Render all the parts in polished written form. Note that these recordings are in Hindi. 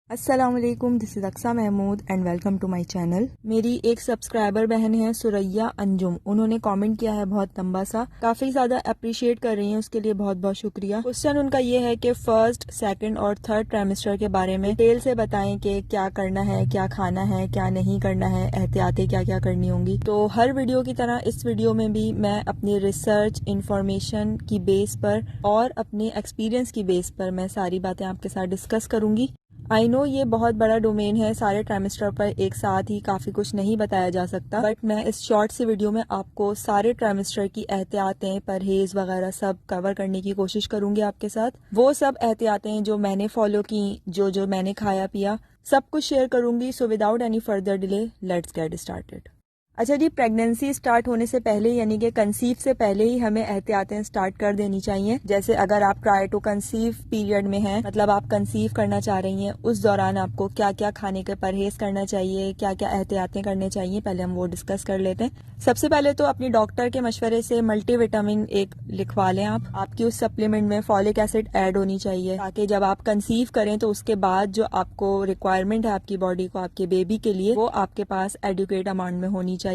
अस्सलाम वालेकुम, this is Aksa Mahmood and welcome to my channel. मेरी एक सब्सक्राइबर बहन है सुरैया अंजुम, उन्होंने कमेंट किया है बहुत लंबा सा, काफ़ी ज़्यादा अप्रिशिएट कर रही हैं, उसके लिए बहुत बहुत शुक्रिया। क्वेश्चन उनका ये है कि फर्स्ट, सेकंड और थर्ड ट्राइमेस्टर के बारे में डिटेल से बताएं कि क्या करना है, क्या खाना है, क्या नहीं करना है, एहतियातें क्या क्या करनी होंगी। तो हर वीडियो की तरह इस वीडियो में भी मैं अपनी रिसर्च इंफॉर्मेशन की बेस पर और अपने एक्सपीरियंस की बेस पर मैं सारी बातें आपके साथ डिस्कस करूंगी। आई नो ये बहुत बड़ा डोमेन है, सारे ट्राइमेस्टर पर एक साथ ही काफ़ी कुछ नहीं बताया जा सकता, बट मैं इस शॉर्ट सी वीडियो में आपको सारे ट्राइमेस्टर की एहतियातें, परहेज वगैरह सब कवर करने की कोशिश करूंगी आपके साथ। वो सब एहतियातें जो मैंने फॉलो की, जो मैंने खाया पिया, सब कुछ शेयर करूंगी। So without any further delay let's get started. अच्छा जी, प्रेगनेंसी स्टार्ट होने से पहले यानी कि कंसीव से पहले ही हमें एहतियातें स्टार्ट कर देनी चाहिए। जैसे अगर आप ट्राई टू कंसीव पीरियड में हैं, मतलब आप कंसीव करना चाह रही हैं, उस दौरान आपको क्या क्या खाने के परहेज करना चाहिए, क्या क्या एहतियातें करने चाहिए, पहले हम वो डिस्कस कर लेते हैं। सबसे पहले तो अपनी डॉक्टर के मशवरे से मल्टीविटामिन एक लिखवा लें आप। आपकी उस सप्लीमेंट में फॉलिक एसिड ऐड होनी चाहिए, ताकि जब आप कंसीव करें तो उसके बाद जो आपको रिक्वायरमेंट है आपकी बॉडी को, आपके बेबी के लिए, वो आपके पास एडुकेट अमाउंट में होनी चाहिए।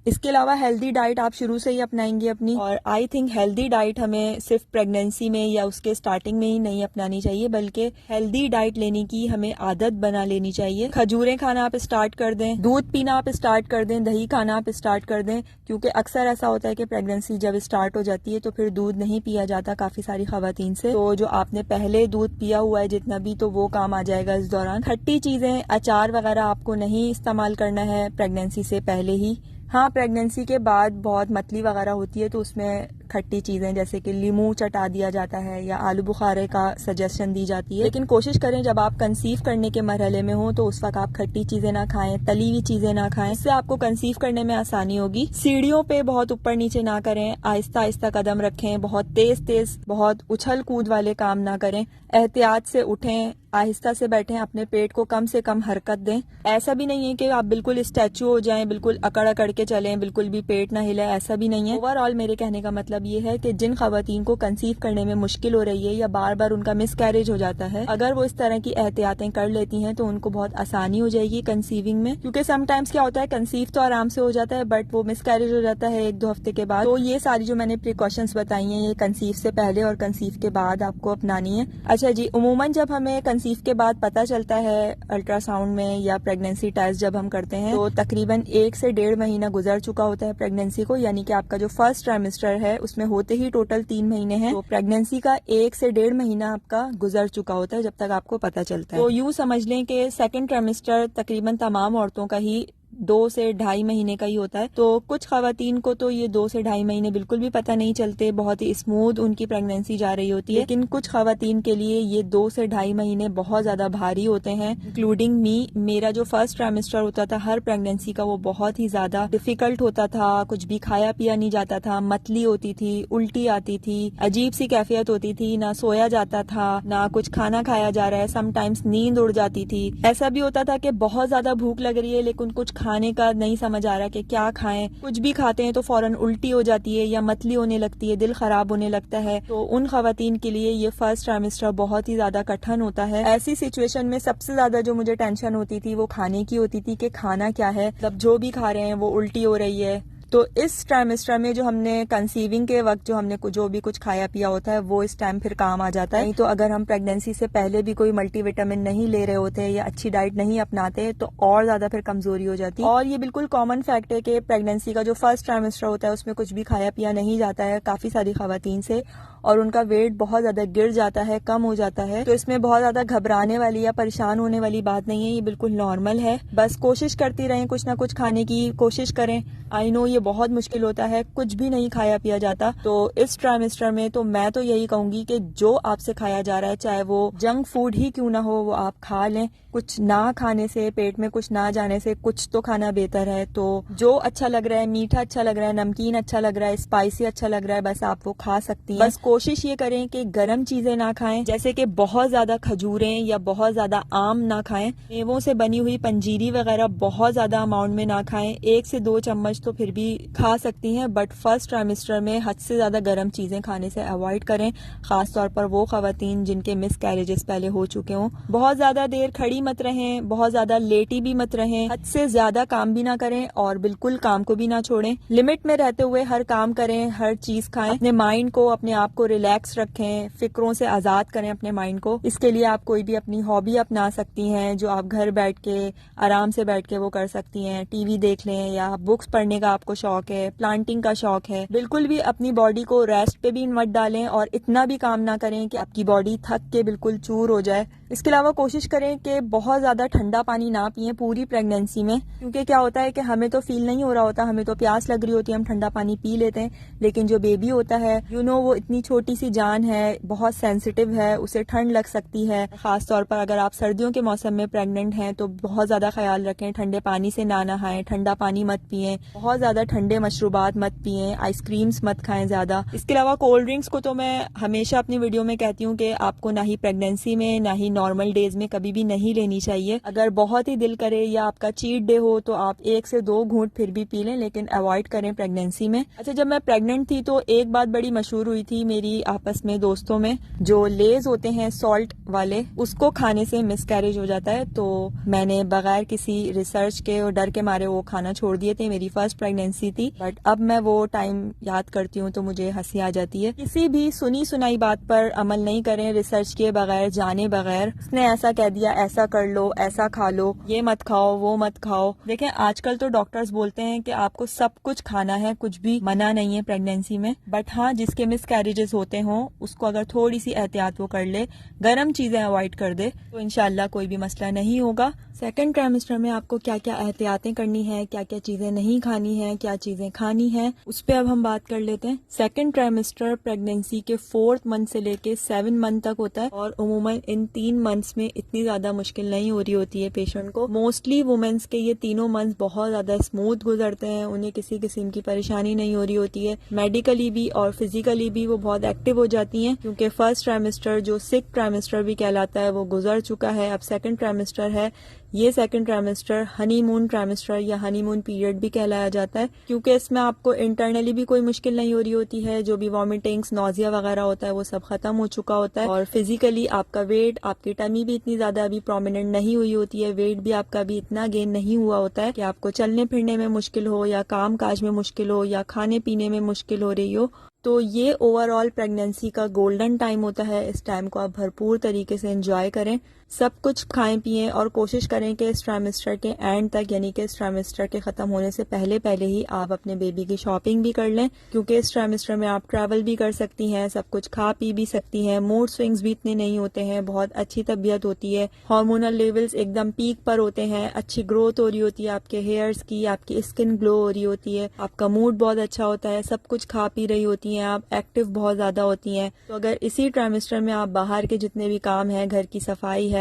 इसके अलावा हेल्दी डाइट आप शुरू से ही अपनाएंगे अपनी, और आई थिंक हेल्दी डाइट हमें सिर्फ प्रेगनेंसी में या उसके स्टार्टिंग में ही नहीं अपनानी चाहिए, बल्कि हेल्दी डाइट लेने की हमें आदत बना लेनी चाहिए। खजूरें खाना आप स्टार्ट कर दें, दूध पीना आप स्टार्ट कर दें, दही खाना आप स्टार्ट कर दें, क्योंकि अक्सर ऐसा होता है कि प्रेगनेंसी जब स्टार्ट हो जाती है तो फिर दूध नहीं पिया जाता काफी सारी खवातीन से। तो जो आपने पहले दूध पिया हुआ है जितना भी, तो वो काम आ जाएगा इस दौरान। खट्टी चीजें, अचार वगैरह आपको नहीं इस्तेमाल करना है प्रेगनेंसी से पहले ही। हाँ, प्रेगनेंसी के बाद बहुत मतली वगैरह होती है तो उसमें खट्टी चीजें जैसे कि लीमू चटा दिया जाता है या आलू बुखारे का सजेशन दी जाती है, लेकिन कोशिश करें जब आप कंसीव करने के मरहले में हो तो उस वक्त आप खट्टी चीजें ना खाएं, तली हुई चीजें ना खाएं, इससे आपको कंसीव करने में आसानी होगी। सीढ़ियों पे बहुत ऊपर नीचे ना करें, आहिस्ता आहिस्ता कदम रखें, बहुत तेज तेज, बहुत उछल कूद वाले काम ना करें, एहतियात से उठें, आहिस्ता से बैठें, अपने पेट को कम से कम हरकत दें। ऐसा भी नहीं है कि आप बिल्कुल स्टैचू हो जाएं, बिल्कुल अकड़ अकड़ के चलें, बिल्कुल भी पेट ना हिले, ऐसा भी नहीं है। ओवरऑल मेरे कहने का मतलब ये है कि जिन खवातीन को कंसीव करने में मुश्किल हो रही है या बार बार उनका मिसकैरेज हो जाता है, अगर वो इस तरह की एहतियातें कर लेती हैं तो उनको बहुत आसानी हो जाएगी कंसीविंग में। क्योंकि समटाइम्स क्या होता है, कंसीव तो आराम से हो जाता है बट वो मिसकैरेज हो जाता है 1-2 हफ्ते के बाद। तो ये सारी जो मैंने प्रिकॉशंस बताई हैं, ये कंसीव से पहले और कंसीव के बाद आपको अपनानी है। अच्छा जी, उमूमन जब हमें कंसीव के बाद पता चलता है अल्ट्रासाउंड में या प्रेगनेंसी टेस्ट जब हम करते हैं, तो तकरीबन 1 से 1.5 महीना गुजर चुका होता है प्रेगनेंसी को, यानी कि आपका जो फर्स्ट ट्राइमेस्टर है उसमें होते ही टोटल 3 महीने हैं, तो प्रेगनेंसी का 1 से 1.5 महीना आपका गुजर चुका होता है जब तक आपको पता चलता है। तो यूं समझ लें कि सेकंड ट्राइमेस्टर तकरीबन तमाम औरतों का ही 2 से 2.5 महीने का ही होता है। तो कुछ खवातीन को तो ये 2 से 2.5 महीने बिल्कुल भी पता नहीं चलते, बहुत ही स्मूथ उनकी प्रेगनेंसी जा रही होती है, लेकिन कुछ खवातीन के लिए ये 2 से 2.5 महीने बहुत ज्यादा भारी होते हैं, इंक्लूडिंग मी। मेरा जो फर्स्ट ट्राइमेस्टर होता था हर प्रेगनेंसी का, वो बहुत ही ज्यादा डिफिकल्ट होता था। कुछ भी खाया पिया नहीं जाता था, मतली होती थी, उल्टी आती थी, अजीब सी कैफियत होती थी, ना सोया जाता था, ना कुछ खाना खाया जा रहा है, समटाइम्स नींद उड़ जाती थी। ऐसा भी होता था कि बहुत ज्यादा भूख लग रही है लेकिन कुछ खाने का नहीं समझ आ रहा कि क्या खाएं, कुछ भी खाते हैं तो फौरन उल्टी हो जाती है या मतली होने लगती है, दिल खराब होने लगता है। तो उन खवातीन के लिए ये फर्स्ट ट्राइमेस्टर बहुत ही ज्यादा कठिन होता है। ऐसी सिचुएशन में सबसे ज्यादा जो मुझे टेंशन होती थी वो खाने की होती थी कि खाना क्या है, मतलब जो भी खा रहे हैं वो उल्टी हो रही है। तो इस ट्राइमेस्टर में जो हमने कंसीविंग के वक्त जो भी कुछ खाया पिया होता है वो इस टाइम फिर काम आ जाता है। नहीं तो अगर हम प्रेगनेंसी से पहले भी कोई मल्टीविटामिन नहीं ले रहे होते या अच्छी डाइट नहीं अपनाते तो और ज्यादा फिर कमजोरी हो जाती है। और ये बिल्कुल कॉमन फैक्ट है कि प्रेगनेंसी का जो फर्स्ट ट्राइमेस्टर होता है उसमें कुछ भी खाया पिया नहीं जाता है काफी सारी खवातीन से, और उनका वेट बहुत ज्यादा गिर जाता है, कम हो जाता है। तो इसमें बहुत ज्यादा घबराने वाली या परेशान होने वाली बात नहीं है, ये बिल्कुल नॉर्मल है। बस कोशिश करती रहें, कुछ ना कुछ खाने की कोशिश करें। आई नो ये बहुत मुश्किल होता है, कुछ भी नहीं खाया पिया जाता। तो इस ट्राइमेस्टर में तो मैं तो यही कहूंगी कि जो आपसे खाया जा रहा है, चाहे वो जंक फूड ही क्यों ना हो, वो आप खा लें। कुछ ना खाने से, पेट में कुछ ना जाने से कुछ तो खाना बेहतर है। तो जो अच्छा लग रहा है, मीठा अच्छा लग रहा है, नमकीन अच्छा लग रहा है, स्पाइसी अच्छा लग रहा है, बस आप वो खा सकती हैं। बस कोशिश ये करें कि गर्म चीजें ना खाएं, जैसे कि बहुत ज्यादा खजूरें या बहुत ज्यादा आम ना खाएं। मेवों से बनी हुई पंजीरी वगैरह बहुत ज्यादा अमाउंट में ना खाएं। 1 से 2 चम्मच तो फिर भी खा सकती हैं, बट फर्स्ट ट्राइमेस्टर में हद से ज्यादा गर्म चीजें खाने से अवॉइड करें, खासतौर पर वो खवातीन जिनके मिस कैरेजेस पहले हो चुके हों। बहुत ज्यादा देर खड़ी मत रहें, बहुत ज्यादा लेटी भी मत रहें, हद से ज्यादा काम भी ना करें और बिल्कुल काम को भी ना छोड़ें। लिमिट में रहते हुए हर काम करें, हर चीज खाएं। अपने माइंड को, अपने आप को रिलैक्स रखें, फिक्रों से आजाद करें अपने माइंड को। इसके लिए आप कोई भी अपनी हॉबी अपना सकती हैं जो आप घर बैठ के आराम से बैठ के वो कर सकती हैं। टीवी देख लें या बुक्स पढ़ने का आपको शौक है, प्लांटिंग का शौक है। बिल्कुल भी अपनी बॉडी को रेस्ट पे भी मत डालें और इतना भी काम ना करें कि आपकी बॉडी थक के बिल्कुल चूर हो जाए। इसके अलावा कोशिश करें कि बहुत ज्यादा ठंडा पानी ना पिएं पूरी प्रेगनेंसी में, क्योंकि क्या होता है कि हमें तो फील नहीं हो रहा होता, हमें तो प्यास लग रही होती है, हम ठंडा पानी पी लेते हैं, लेकिन जो बेबी होता है वो इतनी छोटी सी जान है, बहुत सेंसिटिव है, उसे ठंड लग सकती है। खासतौर पर अगर आप सर्दियों के मौसम में प्रेग्नेंट हैं तो बहुत ज्यादा ख्याल रखें, ठंडे पानी से ना नहाएं, ठंडा पानी मत पिएं, बहुत ज्यादा ठंडे मशरूबात मत पिएं, आइसक्रीम्स मत खाएं ज्यादा। इसके अलावा कोल्ड ड्रिंक्स को तो मैं हमेशा अपनी वीडियो में कहती हूँ कि आपको ना ही प्रेगनेंसी में ना ही नॉर्मल डेज में कभी भी नहीं लेनी चाहिए। अगर बहुत ही दिल करे या आपका चीट डे हो तो आप 1 से 2 घूंट फिर भी पी लें, लेकिन अवॉइड करें प्रेगनेंसी में। अच्छा, जब मैं प्रेग्नेंट थी तो एक बात बड़ी मशहूर हुई थी मेरी आपस में दोस्तों में, जो लेज होते हैं सॉल्ट वाले, उसको खाने से मिसकैरेज हो जाता है। तो मैंने बगैर किसी रिसर्च के और डर के मारे वो खाना छोड़ दिए थे। मेरी फर्स्ट प्रेगनेंसी थी, बट अब मैं वो टाइम याद करती हूँ तो मुझे हंसी आ जाती है। किसी भी सुनी सुनाई बात पर अमल नहीं करें रिसर्च किए बगैर, जाने बगैर। उसने ऐसा कह दिया, ऐसा कर लो, ऐसा खा लो, ये मत खाओ, वो मत खाओ। देखें, आजकल तो डॉक्टर्स बोलते हैं कि आपको सब कुछ खाना है, कुछ भी मना नहीं है प्रेगनेंसी में, बट हाँ, जिसके मिसकैरेजेस होते हों उसको अगर थोड़ी सी एहतियात वो कर ले, गर्म चीजें अवॉइड कर दे, तो इंशाल्लाह कोई भी मसला नहीं होगा। सेकंड ट्राइमेस्टर में आपको क्या क्या एहतियातें करनी है, क्या क्या चीजें नहीं खानी है, क्या चीजें खानी है, उस पर अब हम बात कर लेते हैं। सेकंड ट्राइमेस्टर प्रेगनेंसी के 4th मंथ से लेके 7 मंथ तक होता है और उमूमन इन 3 मंथ्स में इतनी ज्यादा मुश्किल नहीं हो रही होती है पेशेंट को। मोस्टली वुमेन्स के ये तीनों मंथ बहुत ज्यादा स्मूथ गुजरते हैं, उन्हें किसी किस्म की परेशानी नहीं हो रही होती है। मेडिकली भी और फिजिकली भी वो बहुत एक्टिव हो जाती हैं, क्योंकि फर्स्ट ट्राइमेस्टर जो सिक ट्राइमेस्टर भी कहलाता है वो गुजर चुका है। अब सेकंड ट्राइमेस्टर है। ये सेकंड ट्राइमेस्टर हनीमून ट्राइमेस्टर या हनीमून पीरियड भी कहलाया जाता है, क्योंकि इसमें आपको इंटरनली भी कोई मुश्किल नहीं हो रही होती है। जो भी वॉमिटिंग्स, नोजिया वगैरह होता है वो सब खत्म हो चुका होता है और फिजिकली आपका वेट, आपकी टमी भी इतनी ज्यादा अभी प्रोमिनेंट नहीं हुई होती है, वेट भी आपका भी इतना गेन नहीं हुआ होता है कि आपको चलने फिरने में मुश्किल हो या काम काज में मुश्किल हो या खाने पीने में मुश्किल हो रही हो। तो ये ओवरऑल प्रेगनेंसी का गोल्डन टाइम होता है। इस टाइम को आप भरपूर तरीके से एंजॉय करें, सब कुछ खाएं पिएं और कोशिश करें कि इस ट्राइमेस्टर के एंड तक, यानी कि इस ट्राइमेस्टर के खत्म होने से पहले पहले ही आप अपने बेबी की शॉपिंग भी कर लें, क्योंकि इस ट्राइमेस्टर में आप ट्रैवल भी कर सकती हैं, सब कुछ खा पी भी सकती हैं, मूड स्विंग्स भी इतने नहीं होते हैं, बहुत अच्छी तबीयत होती है, हार्मोनल लेवल्स एकदम पीक पर होते हैं, अच्छी ग्रोथ हो रही होती है आपके हेयर्स की, आपकी स्किन ग्लो हो रही होती है, आपका मूड बहुत अच्छा होता है, सब कुछ खा पी रही होती हैं आप, एक्टिव बहुत ज्यादा होती हैं। तो अगर इसी ट्राइमेस्टर में आप बाहर के जितने भी काम है, घर की सफाई है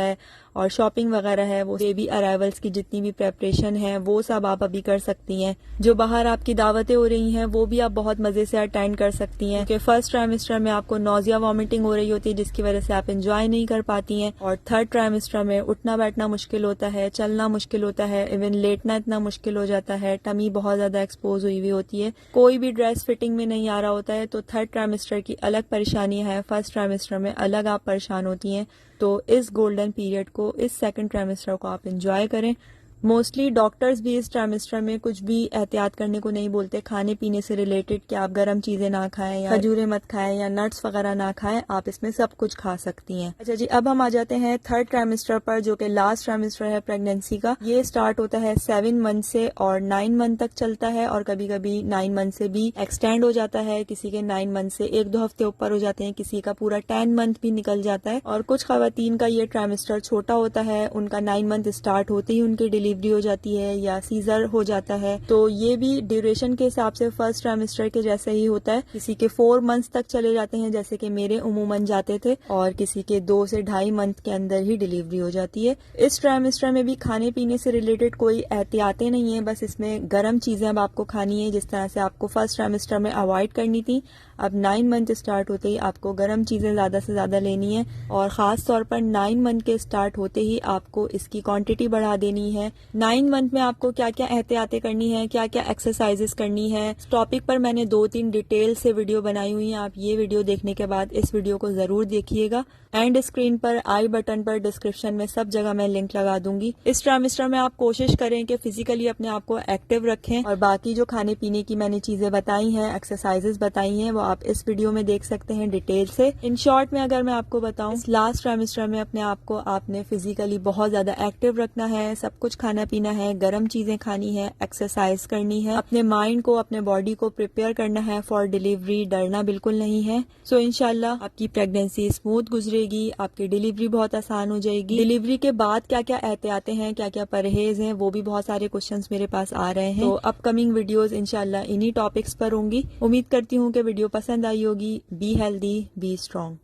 और शॉपिंग वगैरह है, वो बेबी अराइवल्स की जितनी भी प्रेपरेशन है, वो सब आप अभी कर सकती हैं। जो बाहर आपकी दावतें हो रही हैं वो भी आप बहुत मजे से अटेंड कर सकती हैं, क्योंकि फर्स्ट ट्राइमेस्टर में आपको नोजिया वॉमिटिंग हो रही होती है, जिसकी वजह से आप एंजॉय नहीं कर पाती हैं, और थर्ड ट्राइमेस्टर में उठना बैठना मुश्किल होता है, चलना मुश्किल होता है, इवन लेटना इतना मुश्किल हो जाता है, टमी बहुत ज्यादा एक्सपोज हुई हुई होती है, कोई भी ड्रेस फिटिंग में नहीं आ रहा होता है। तो थर्ड ट्राइमेस्टर की अलग परेशानी है, फर्स्ट ट्राइमेस्टर में अलग आप परेशान होती हैं। तो इस गोल्डन पीरियड को, इस सेकंड ट्राइमेस्टर को आप एंजॉय करें। मोस्टली डॉक्टर्स भी इस ट्राइमेस्टर में कुछ भी एहतियात करने को नहीं बोलते खाने पीने से रिलेटेड, कि आप गर्म चीजें ना खाएं या खजूरें मत खाएं या नट्स वगैरह ना खाएं, आप इसमें सब कुछ खा सकती हैं। अच्छा जी, अब हम आ जाते हैं थर्ड ट्राइमेस्टर पर, जो कि लास्ट ट्राइमेस्टर है प्रेगनेंसी का। ये स्टार्ट होता है 7 मंथ से और 9 मंथ तक चलता है, और कभी कभी 9 मंथ से भी एक्सटेंड हो जाता है, किसी के 9 मंथ से 1-2 हफ्ते ऊपर हो जाते हैं, किसी का पूरा 10 मंथ भी निकल जाता है। और कुछ खवातीन का ये ट्राइमेस्टर छोटा होता है, उनका 9 मंथ स्टार्ट होते ही उनकी डिलीवरी हो जाती है या सीजर हो जाता है। तो ये भी ड्यूरेशन के हिसाब से फर्स्ट ट्राइमेस्टर के जैसे ही होता है। किसी के 4 मंथ्स तक चले जाते हैं, जैसे कि मेरे उमूमन जाते थे, और किसी के 2 से 2.5 मंथ के अंदर ही डिलीवरी हो जाती है। इस ट्राइमेस्टर में भी खाने पीने से रिलेटेड कोई एहतियातें नहीं है, बस इसमें गर्म चीजें अब आपको खानी है, जिस तरह से आपको फर्स्ट ट्राइमेस्टर में अवॉइड करनी थी, अब 9 मंथ स्टार्ट होते ही आपको गर्म चीजें ज्यादा से ज्यादा लेनी है और खास तौर पर 9 मंथ के स्टार्ट होते ही आपको इसकी क्वांटिटी बढ़ा देनी है। 9 मंथ में आपको क्या क्या एहतियातें करनी है, क्या क्या एक्सरसाइजेस करनी है, इस टॉपिक पर मैंने 2-3 डिटेल से वीडियो बनाई हुई है। आप ये वीडियो देखने के बाद इस वीडियो को जरूर देखिएगा। एंड स्क्रीन पर आई बटन पर डिस्क्रिप्शन में सब जगह मैं लिंक लगा दूंगी। इस ट्राइमेस्टर में आप कोशिश करें कि फिजिकली अपने आप को एक्टिव रखें और बाकी जो खाने पीने की मैंने चीजें बताई हैं, एक्सरसाइजेस बताई हैं, वो आप इस वीडियो में देख सकते हैं डिटेल से। इन शॉर्ट में अगर मैं आपको बताऊं, इस लास्ट ट्राइमेस्टर में अपने आप को आपने फिजिकली बहुत ज्यादा एक्टिव रखना है, सब कुछ खाना पीना है, गर्म चीजें खानी है, एक्सरसाइज करनी है, अपने माइंड को, अपने बॉडी को प्रिपेयर करना है फॉर डिलीवरी, डरना बिल्कुल नहीं है। सो इंशाल्लाह आपकी प्रेगनेंसी स्मूथ गुजरेगी, आपकी डिलीवरी बहुत आसान हो जाएगी। डिलीवरी के बाद क्या क्या एहतियातें हैं, क्या क्या परहेज हैं, वो भी बहुत सारे क्वेश्चंस मेरे पास आ रहे हैं। तो अपकमिंग वीडियोस इंशाल्लाह इन्हीं टॉपिक्स पर होंगी। उम्मीद करती हूँ कि वीडियो पसंद आई होगी। Be healthy, be strong.